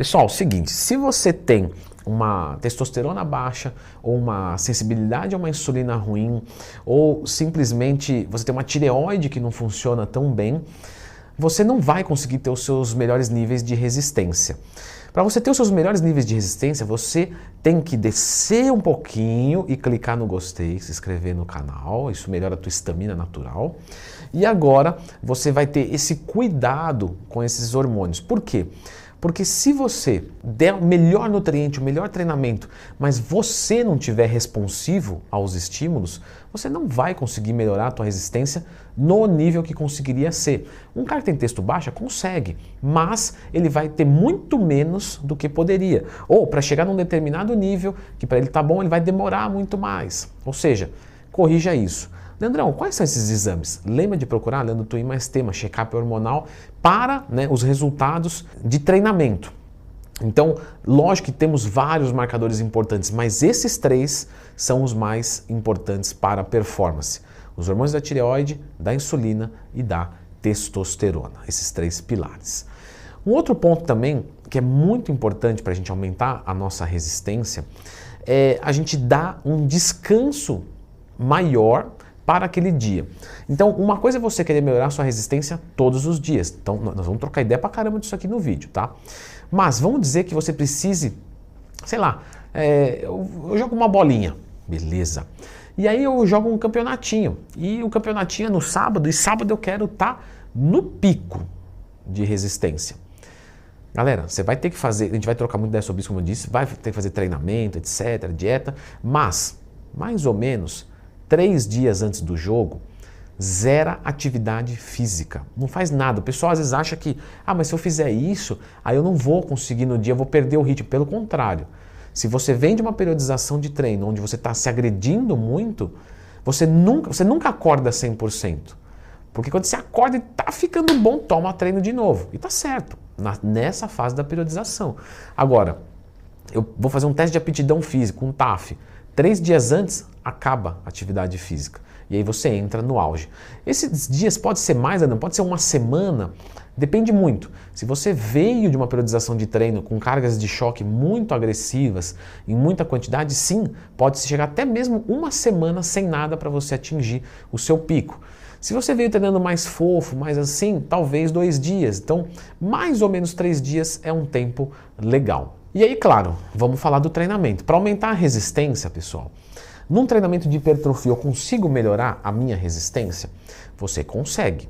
Pessoal, seguinte, se você tem uma testosterona baixa, ou uma sensibilidade a uma insulina ruim, ou simplesmente você tem uma tireoide que não funciona tão bem, você não vai conseguir ter os seus melhores níveis de resistência. Para você ter os seus melhores níveis de resistência, você tem que descer um pouquinho e clicar no gostei, se inscrever no canal, isso melhora a tua estamina natural. E agora você vai ter esse cuidado com esses hormônios. Por quê? Porque se você der o melhor nutriente, o melhor treinamento, mas você não tiver responsivo aos estímulos, você não vai conseguir melhorar a tua resistência no nível que conseguiria ser. Um cara que tem testo baixa consegue, mas ele vai ter muito menos do que poderia. Ou para chegar num determinado nível, que para ele tá bom, ele vai demorar muito mais. Ou seja, corrija isso. Leandrão, quais são esses exames? Lembra de procurar, Leandro Twin mais tema, check-up hormonal, para os resultados de treinamento. Então, lógico que temos vários marcadores importantes, mas esses 3 são os mais importantes para a performance. Os hormônios da tireoide, da insulina e da testosterona, esses 3 pilares. Um outro ponto também, que é muito importante para a gente aumentar a nossa resistência, é a gente dar um descanso maior para aquele dia. Então, uma coisa é você querer melhorar a sua resistência todos os dias. Então, nós vamos trocar ideia pra caramba disso aqui no vídeo, tá? Mas vamos dizer que você precise, sei lá, eu jogo uma bolinha, beleza. E aí eu jogo um campeonatinho. E o campeonatinho é no sábado, e sábado eu quero estar no pico de resistência. Galera, você vai ter que fazer, a gente vai trocar muito ideia sobre isso, como eu disse, vai ter que fazer treinamento, etc, dieta, mas, mais ou menos, 3 dias antes do jogo, zera atividade física. Não faz nada. O pessoal às vezes acha que, mas se eu fizer isso, aí eu não vou conseguir no dia, eu vou perder o ritmo. Pelo contrário, se você vem de uma periodização de treino onde você está se agredindo muito, você nunca acorda 100%. Porque quando você acorda e tá ficando bom, toma treino de novo. E tá certo, nessa fase da periodização. Agora, eu vou fazer um teste de aptidão física, um TAF. 3 dias antes, acaba a atividade física. E aí você entra no auge. Esses dias pode ser mais, não pode ser uma semana, depende muito. Se você veio de uma periodização de treino com cargas de choque muito agressivas, em muita quantidade, sim, pode chegar até mesmo uma semana sem nada para você atingir o seu pico. Se você veio treinando mais fofo, mais assim, talvez 2 dias. Então, mais ou menos 3 dias é um tempo legal. E aí, claro, vamos falar do treinamento. Para aumentar a resistência, pessoal, num treinamento de hipertrofia eu consigo melhorar a minha resistência? Você consegue.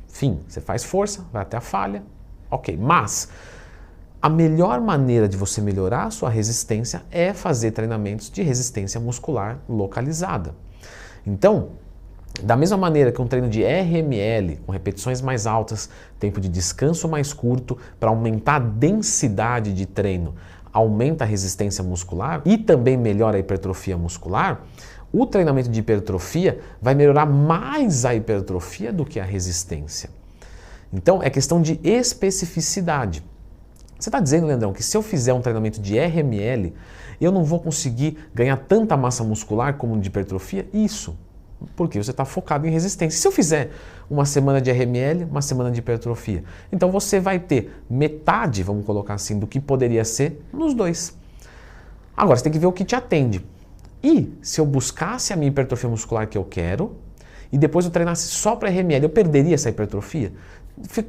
Fim, você faz força, vai até a falha, ok. Mas a melhor maneira de você melhorar a sua resistência é fazer treinamentos de resistência muscular localizada. Então, da mesma maneira que um treino de RML, com repetições mais altas, tempo de descanso mais curto, para aumentar a densidade de treino, aumenta a resistência muscular e também melhora a hipertrofia muscular, o treinamento de hipertrofia vai melhorar mais a hipertrofia do que a resistência. Então, é questão de especificidade. Você está dizendo, Leandrão, que se eu fizer um treinamento de RML, eu não vou conseguir ganhar tanta massa muscular como de hipertrofia? Isso. Porque você está focado em resistência. Se eu fizer uma semana de RML, uma semana de hipertrofia, então você vai ter metade, vamos colocar assim, do que poderia ser nos 2. Agora, você tem que ver o que te atende. E se eu buscasse a minha hipertrofia muscular que eu quero, e depois eu treinasse só para RML, eu perderia essa hipertrofia?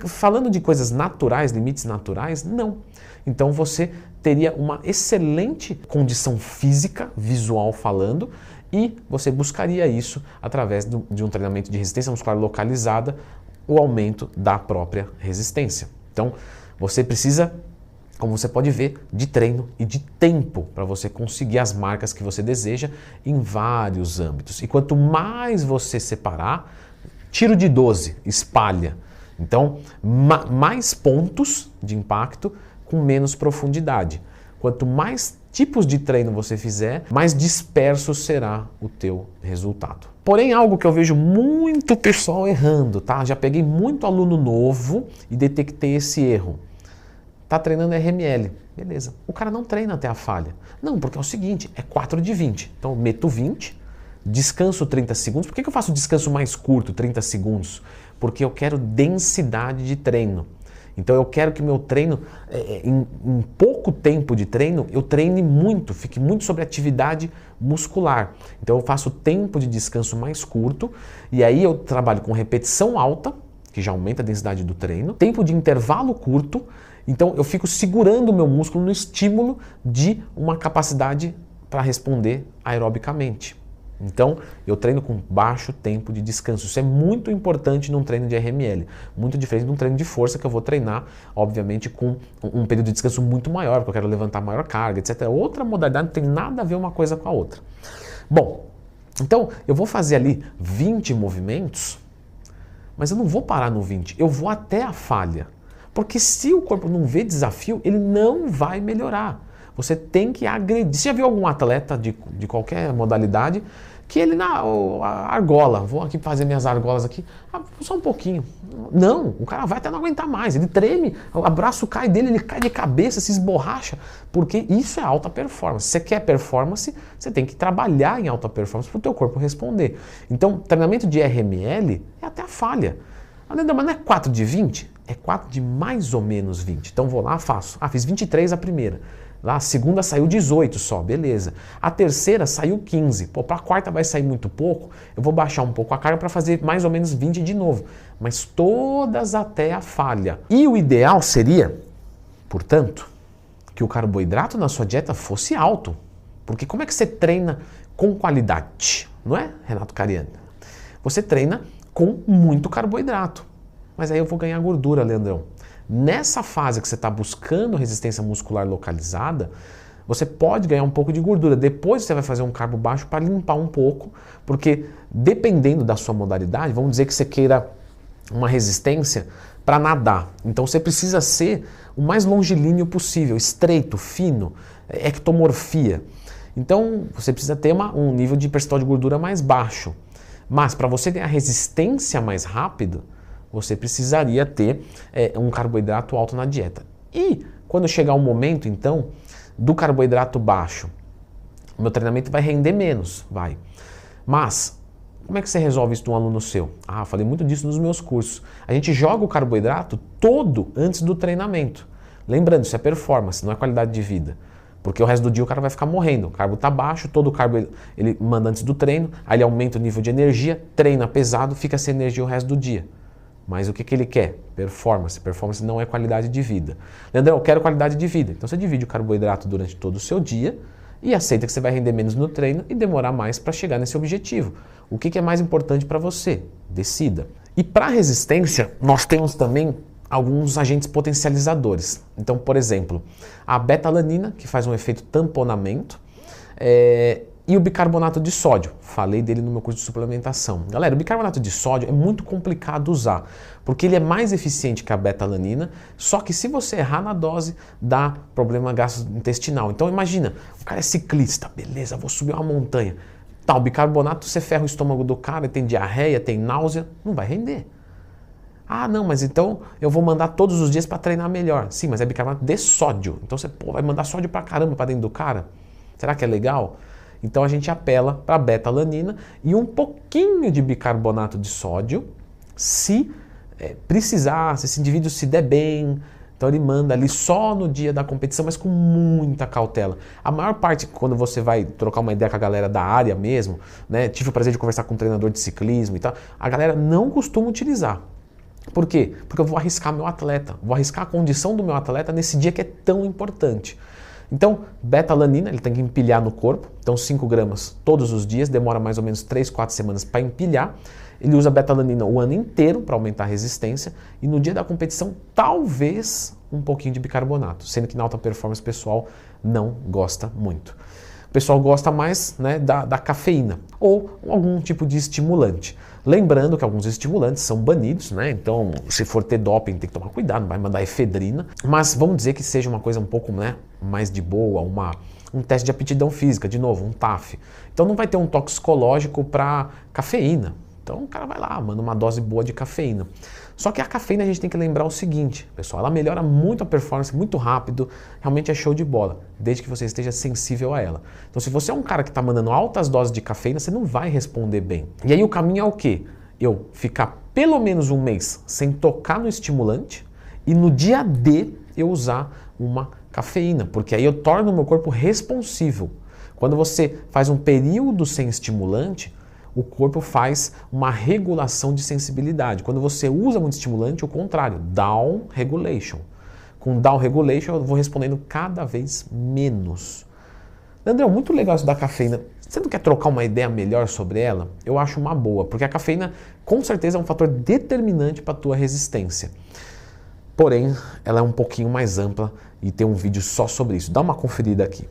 Falando de coisas naturais, limites naturais, não. Então você teria uma excelente condição física, visual falando, e você buscaria isso através de um treinamento de resistência muscular localizada, o aumento da própria resistência. Então, você precisa, como você pode ver, de treino e de tempo para você conseguir as marcas que você deseja em vários âmbitos. E quanto mais você separar, tiro de 12, espalha. Então, mais pontos de impacto com menos profundidade. Quanto mais tipos de treino você fizer, mais disperso será o teu resultado. Porém, algo que eu vejo muito pessoal errando, tá? Já peguei muito aluno novo e detectei esse erro. Tá treinando RML, beleza. O cara não treina até a falha. Não, porque é o seguinte, é 4 de 20. Então eu meto 20, descanso 30 segundos. Por que eu faço descanso mais curto, 30 segundos? Porque eu quero densidade de treino. Então eu quero que meu treino, em pouco tempo de treino, eu treine muito, fique muito sobre atividade muscular. Então eu faço tempo de descanso mais curto e aí eu trabalho com repetição alta, que já aumenta a densidade do treino, tempo de intervalo curto, então eu fico segurando o meu músculo no estímulo de uma capacidade para responder aerobicamente. Então, eu treino com baixo tempo de descanso. Isso é muito importante num treino de RML. Muito diferente de um treino de força que eu vou treinar, obviamente, com um período de descanso muito maior, porque eu quero levantar maior carga, etc. Outra modalidade não tem nada a ver uma coisa com a outra. Bom, então eu vou fazer ali 20 movimentos, mas eu não vou parar no 20, eu vou até a falha. Porque se o corpo não vê desafio, ele não vai melhorar. Você tem que agredir. Você já viu algum atleta de qualquer modalidade que ele na argola, vou aqui fazer minhas argolas aqui, só um pouquinho. Não, o cara vai até não aguentar mais, ele treme, o braço cai dele, ele cai de cabeça, se esborracha, porque isso é alta performance. Se você quer performance, você tem que trabalhar em alta performance para o teu corpo responder. Então, treinamento de RML é até a falha. Mas não é 4 de 20, é 4 de mais ou menos 20. Então vou lá, faço. Fiz 23 a primeira. Lá, a segunda saiu 18 só, beleza. A terceira saiu 15. Pô, para a quarta vai sair muito pouco, eu vou baixar um pouco a carga para fazer mais ou menos 20 de novo. Mas todas até a falha. E o ideal seria, portanto, que o carboidrato na sua dieta fosse alto. Porque como é que você treina com qualidade? Não é, Renato Cariani? Você treina com muito carboidrato. Mas aí eu vou ganhar gordura, Leandrão. Nessa fase que você está buscando resistência muscular localizada, você pode ganhar um pouco de gordura. Depois você vai fazer um carbo baixo para limpar um pouco, porque dependendo da sua modalidade, vamos dizer que você queira uma resistência para nadar. Então você precisa ser o mais longilíneo possível, estreito, fino, ectomorfia. Então você precisa ter um nível de percentual de gordura mais baixo. Mas para você ganhar resistência mais rápido, você precisaria ter um carboidrato alto na dieta. E quando chegar o momento, então, do carboidrato baixo, o meu treinamento vai render menos, vai. Mas, como é que você resolve isso de um aluno seu? Falei muito disso nos meus cursos. A gente joga o carboidrato todo antes do treinamento. Lembrando, isso é performance, não é qualidade de vida. Porque o resto do dia o cara vai ficar morrendo. O carbo está baixo, todo o carbo ele manda antes do treino, aí ele aumenta o nível de energia, treina pesado, fica sem energia o resto do dia. Mas o que ele quer? Performance. Performance não é qualidade de vida. Leandrão, eu quero qualidade de vida. Então você divide o carboidrato durante todo o seu dia e aceita que você vai render menos no treino e demorar mais para chegar nesse objetivo. O que é mais importante para você? Decida. E para resistência, nós temos também alguns agentes potencializadores. Então, por exemplo, a beta-alanina, que faz um efeito tamponamento, e o bicarbonato de sódio. Falei dele no meu curso de suplementação. Galera, o bicarbonato de sódio é muito complicado usar, porque ele é mais eficiente que a beta-alanina, só que se você errar na dose, dá problema gastrointestinal. Então imagina, o cara é ciclista, beleza, vou subir uma montanha. O bicarbonato, você ferra o estômago do cara, tem diarreia, tem náusea, não vai render. Não, mas então eu vou mandar todos os dias para treinar melhor. Sim, mas é bicarbonato de sódio. Então você vai mandar sódio pra caramba para dentro do cara? Será que é legal? Então a gente apela para a beta-alanina e um pouquinho de bicarbonato de sódio, se precisar, se esse indivíduo se der bem. Então ele manda ali só no dia da competição, mas com muita cautela. A maior parte, quando você vai trocar uma ideia com a galera da área mesmo, né, tive o prazer de conversar com um treinador de ciclismo e tal, a galera não costuma utilizar. Por quê? Porque eu vou arriscar meu atleta, vou arriscar a condição do meu atleta nesse dia que é tão importante. Então, beta-alanina, ele tem que empilhar no corpo, então 5 gramas todos os dias, demora mais ou menos 3, 4 semanas para empilhar. Ele usa beta-alanina o ano inteiro para aumentar a resistência e no dia da competição, talvez um pouquinho de bicarbonato, sendo que na alta performance o pessoal não gosta muito. O pessoal gosta mais, né, da cafeína ou algum tipo de estimulante. Lembrando que alguns estimulantes são banidos, né? Então, se for ter doping, tem que tomar cuidado, não vai mandar efedrina. Mas vamos dizer que seja uma coisa um pouco, né, mais de boa, um teste de aptidão física, de novo, um TAF. Então não vai ter um toxicológico para cafeína. Então o cara vai lá, manda uma dose boa de cafeína. Só que a cafeína a gente tem que lembrar o seguinte, pessoal, ela melhora muito a performance, muito rápido, realmente é show de bola, desde que você esteja sensível a ela. Então se você é um cara que está mandando altas doses de cafeína, você não vai responder bem. E aí o caminho é o quê? Eu ficar pelo menos um mês sem tocar no estimulante e no dia D eu usar uma cafeína, porque aí eu torno o meu corpo responsível. Quando você faz um período sem estimulante, o corpo faz uma regulação de sensibilidade. Quando você usa muito estimulante, o contrário, down regulation. Com down regulation eu vou respondendo cada vez menos. Leandrão, muito legal isso da cafeína. Você não quer trocar uma ideia melhor sobre ela? Eu acho uma boa, porque a cafeína com certeza é um fator determinante para a tua resistência. Porém, ela é um pouquinho mais ampla e tem um vídeo só sobre isso. Dá uma conferida aqui.